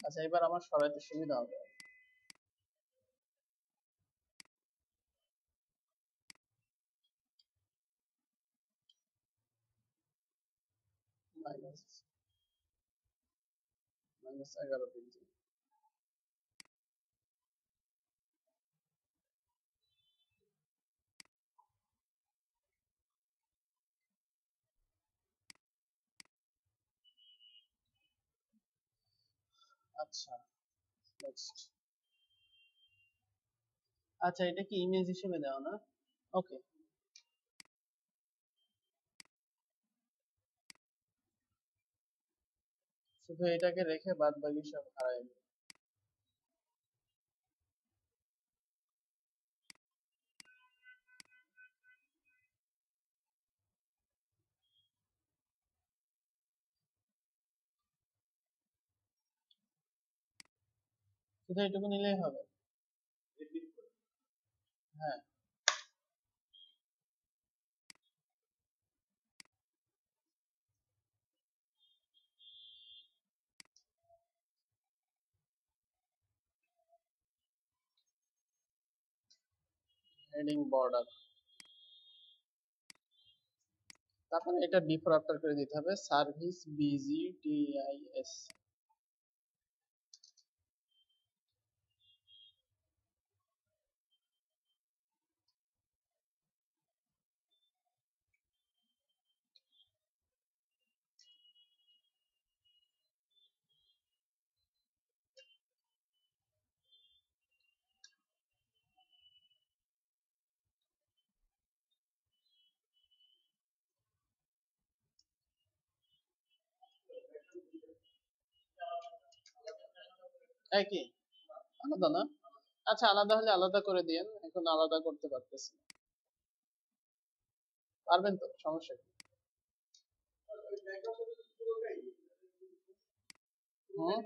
আচ্ছা, এবার আমার সরাইতে সুবিধা হবে। Minus -11 degree. আচ্ছা, নেক্সট। আচ্ছা, এটা কি ইমেজ হিসেবে দেওয়া না? ওকে, শুধু এটাকে রেখে বাদ বাকি সব হারাই দিই। শুধু এটুকু নিলেই হবে। হ্যাঁ, হেডিং বর্ডার। তারপরে এটা বিফোর আফটার করে দিতে হবে, সার্ভিস BGTIS। একই, আলাদা না? আচ্ছা, আলাদা হলে আলাদা করে দিয়েন, এখন আলাদা করতে পারতেছি না। পারবেন তো, সমস্যা কি? হুম,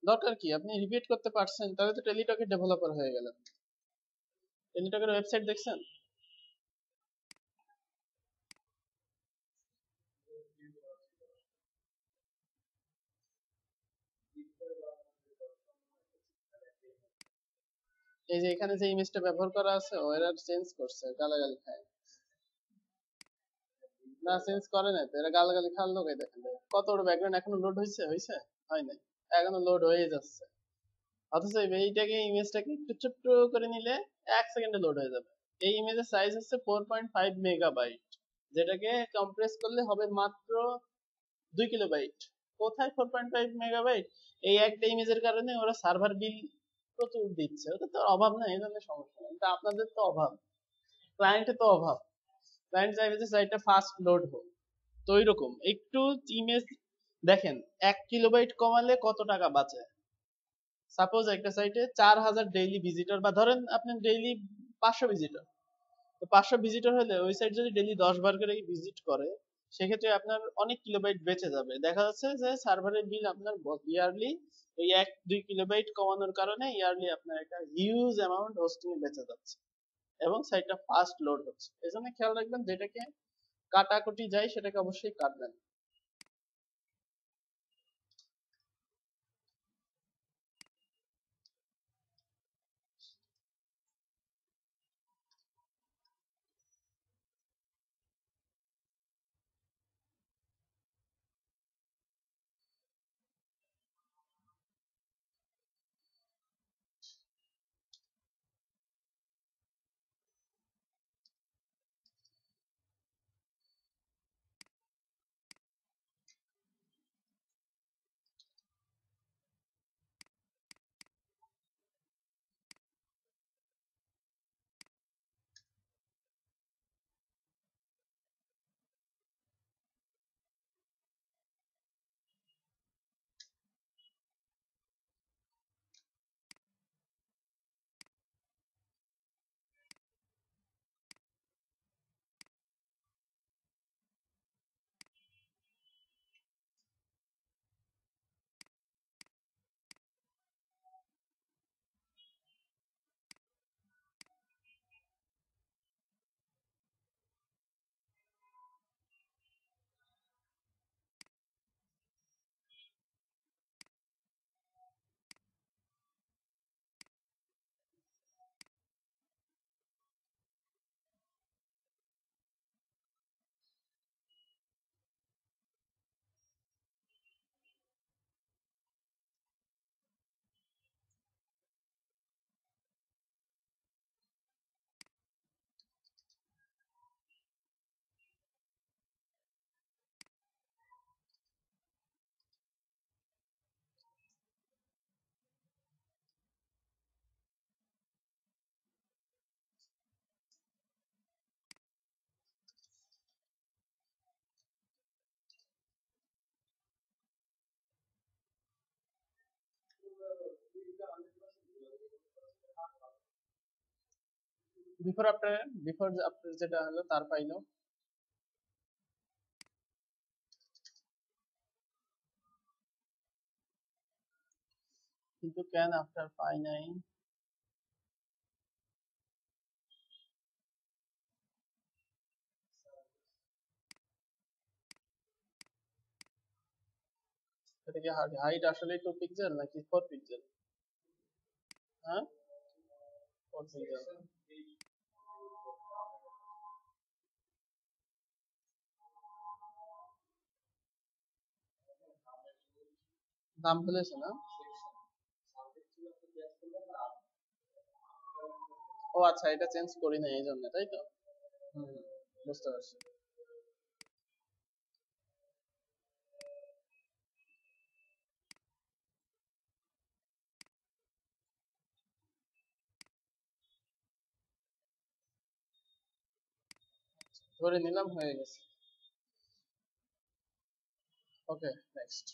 দরকার কি, আপনি রিপিট করতে পারছেন, তাহলে তো টেলিটকের ডেভেলপার হয়ে গেলেন। টেলিটকের ওয়েবসাইট দেখছেন? এই যে এখানে যে ইমেজটা ব্যবহার করা আছে, ওরা চেঞ্জ করছে, গালাগালি খায়। না, চেঞ্জ করে নাই তো, এরা গালাগালি খাওয়ার লোক। দেখেন কত বড় ব্যাকগ্রাউন্ড, এখনো লোড হয়েছে হয়েছে হয় নাই, এখনো লোড হয়ে যাচ্ছে। অথচ এইটাকে, ইমেজটাকে একটু ছোট্ট করে নিলে 1 সেকেন্ডে লোড হয়ে যাবে। এই ইমেজের সাইজ হচ্ছে 4.5 মেগাবাইট, যেটাকে কম্প্রেস করলে হবে মাত্র 2 কিলোবাইট। কোথায় 4.5 মেগাবাইট? এই একটা ইমেজের কারণে ওরা সার্ভার বিল প্রচুর দিচ্ছে। ওদের তো অভাব নাই, এই ধরনের সমস্যা নেই, কিন্তু আপনাদের তো অভাব, ক্লায়েন্টের তো অভাব। ক্লায়েন্ট চাইবে যে সাইটটা ফাস্ট লোড হোক। তো ওইরকম একটু ইমেজ দেখেন, 1 কিলোবাইট কমালে কত টাকা বাঁচে। সাপোজ একটা সাইটে 4,000 ডেইলি ভিজিটর, বা ধরেন আপনি ডেইলি 500 ভিজিটর, তো 500 ভিজিটর হলে ওই সাইট যদি ডেইলি 10 বার করে ভিজিট করে, সেক্ষেত্রে আপনার অনেক কিলোবাইট বেঁচে যাবে। দেখা যাচ্ছে যে সার্ভারের বিল আপনার ইয়ারলি এই 1-2 কিলোবাইট কমানোর কারণে ইয়ারলি আপনার একটা হিউজ অ্যামাউন্ট হোস্টিং এ বেঁচে যাচ্ছে, এবং সাইটটা ফাস্ট লোড হচ্ছে। এই জন্য খেয়াল রাখবেন, যেটাকে কাটাকুটি যায় সেটাকে অবশ্যই কাটবেন। বিফোর আফটার, বিফোর আফটার যেটা হলো তার পাইলো, কিন্তু ক্যান আফটার পাই নাই। এটা কি হাইট আসলে 2 পিক্সেল নাকি 4 পিক্সেল? হ্যাঁ, 4 পিক্সেল। নাম ভুলেছে না? ও আচ্ছা, এটা চেঞ্জ করি না এই জন্য, তাই তো? হুম, বুঝতে পারছি। ধরে নিলাম হয়ে গেছে। ওকে, নেক্সট।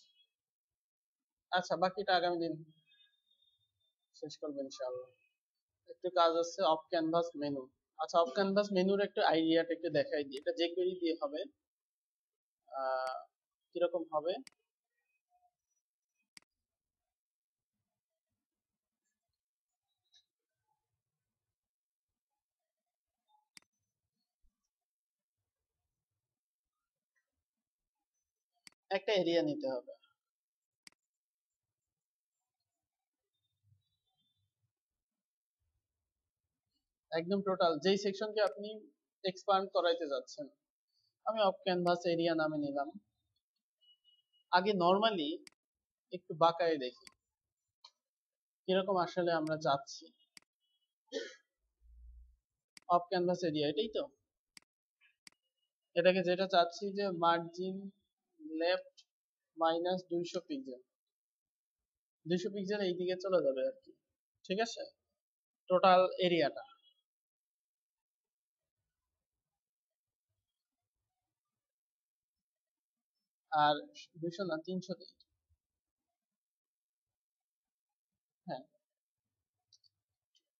আচ্ছা, বাকিটা আগামী দিন শেষ করবো ইনশাআল্লাহ। একটু কাজ আছে অফ ক্যানভাস মেনু। আচ্ছা, অফ ক্যানভাস মেনুর একটু আইডিয়াটা একটু দেখাই দিই। এটা যে কোয়েরি দিয়ে হবে, কিরকম হবে? একটা এরিয়া নিতে হবে, একদম টোটাল যেই সেকশনকে আপনি এক্সপান্ড করাইতে যাচ্ছেন। আমি অফ ক্যানভাস এরিয়া নামে নিলাম। আগে নরমালি একটু বাঁকায় দেখি কিরকম আসলে আমরা চাচ্ছি। অফ ক্যানভাস এরিয়া এটাই তো, এটাকে যেটা চাচ্ছি যে margin left minus 200 pixel, 200 pixel এই দিকে চলে যাবে আর কি। ঠিক আছে, টোটাল এরিয়াটা। আর 200 না, 300 দিই। হ্যাঁ,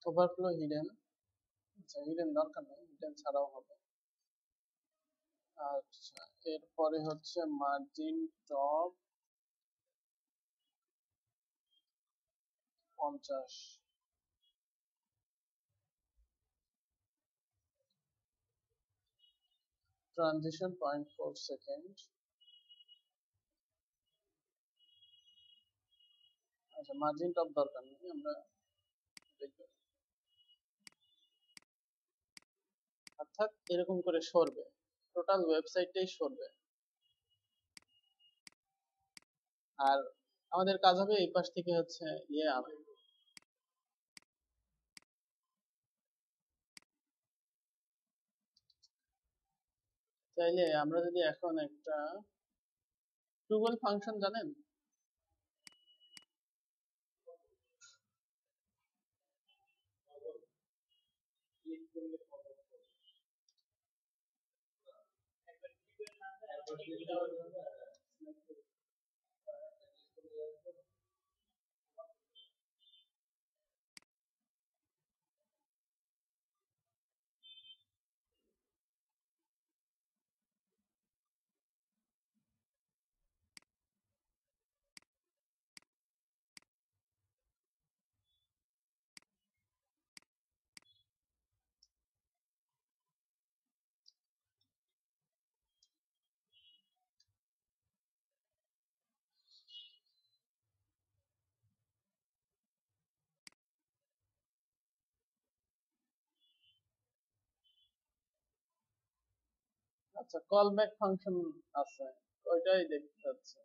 ওভারফ্লো হিডেন। আচ্ছা, হিডেন দরকার নেই, হিডেন ছাড়াও হবে। আচ্ছা, এরপরে হচ্ছে মার্জিন টপ 50, ট্রানজিশন 0.4 সেকেন্ড। আচ্ছা, মার্জিন টপ দরকার নেই, আমরা দেখব। অর্থাৎ এরকম করে সরবে, টোটাল ওয়েবসাইটটাই সরবে। আর আমাদের কাজ হবে এই পাশ থেকে হচ্ছে ইয়ে আবে। চাইলে আমরা যদি এখন একটা টুগল ফাংশন জানেন? আচ্ছা, কল ব্যাক ফাংশন আছে, ওইটাই দেখতে হচ্ছে।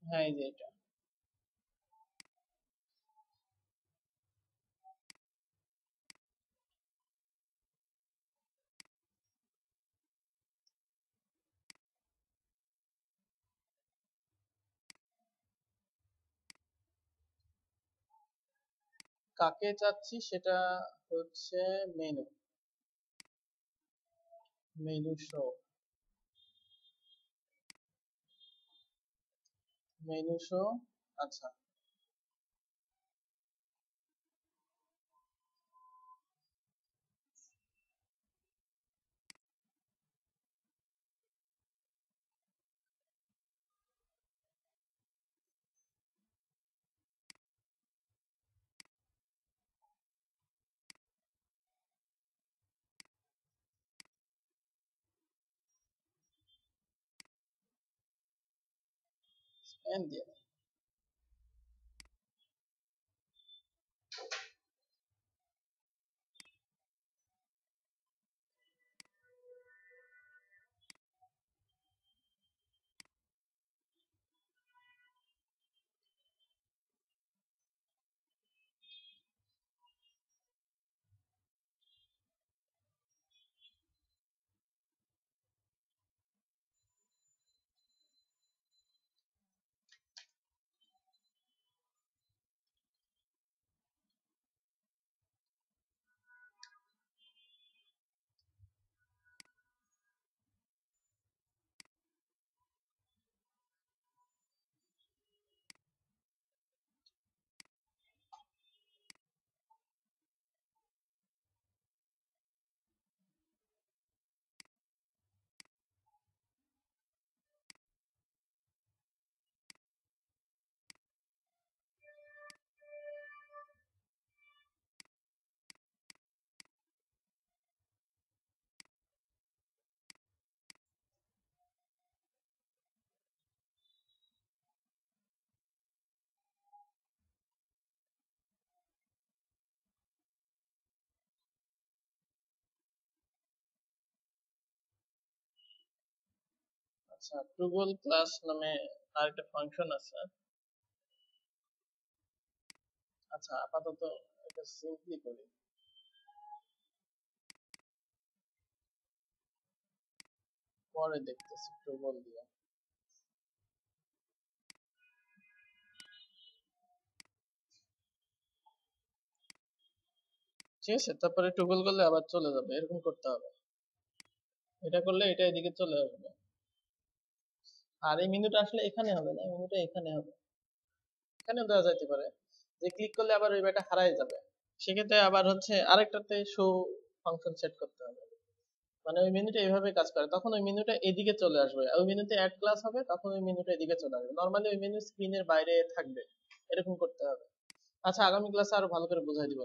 হ্যাঁ, এই যে এটা। কাকে চাচ্ছি সেটা হচ্ছে menu, menu show, menu show. আচ্ছা, স্প্যান দিয়ে দাও। আচ্ছা, টুগল ক্লাস নামে আরেকটা ফাংশন আছে। আচ্ছা, আপাতত এটা সিম্পলি করি, পরে দেখতেছি টুগল দিয়ে। ঠিক আছে, তারপরে টুগল করলে আবার চলে যাবে, এরকম করতে হবে। এটা করলে এটা এদিকে চলে আসবে। আর এই মেনুটা আসলে এখানে হবে না, এই মেনুটা এখানে হবে। এখানেও দেওয়া যাইতে পারে যে ক্লিক করলে আবার ওই ব্যাটা হারাই যাবে। সেক্ষেত্রে আবার হচ্ছে আরেকটাতে শো ফাংশন সেট করতে হবে। মানে ওই মেনুটা এভাবে কাজ করে, তখন ওই মেনুটা এদিকে চলে আসবে। আর ওই মেনুতে অ্যাড ক্লাস হবে, তখন ওই মেনুটা এদিকে চলে আসবে। নরমালি ওই মেনু স্ক্রিনের বাইরে থাকবে, এরকম করতে হবে। আচ্ছা, আগামী ক্লাসে আরো ভালো করে বুঝাই দিব।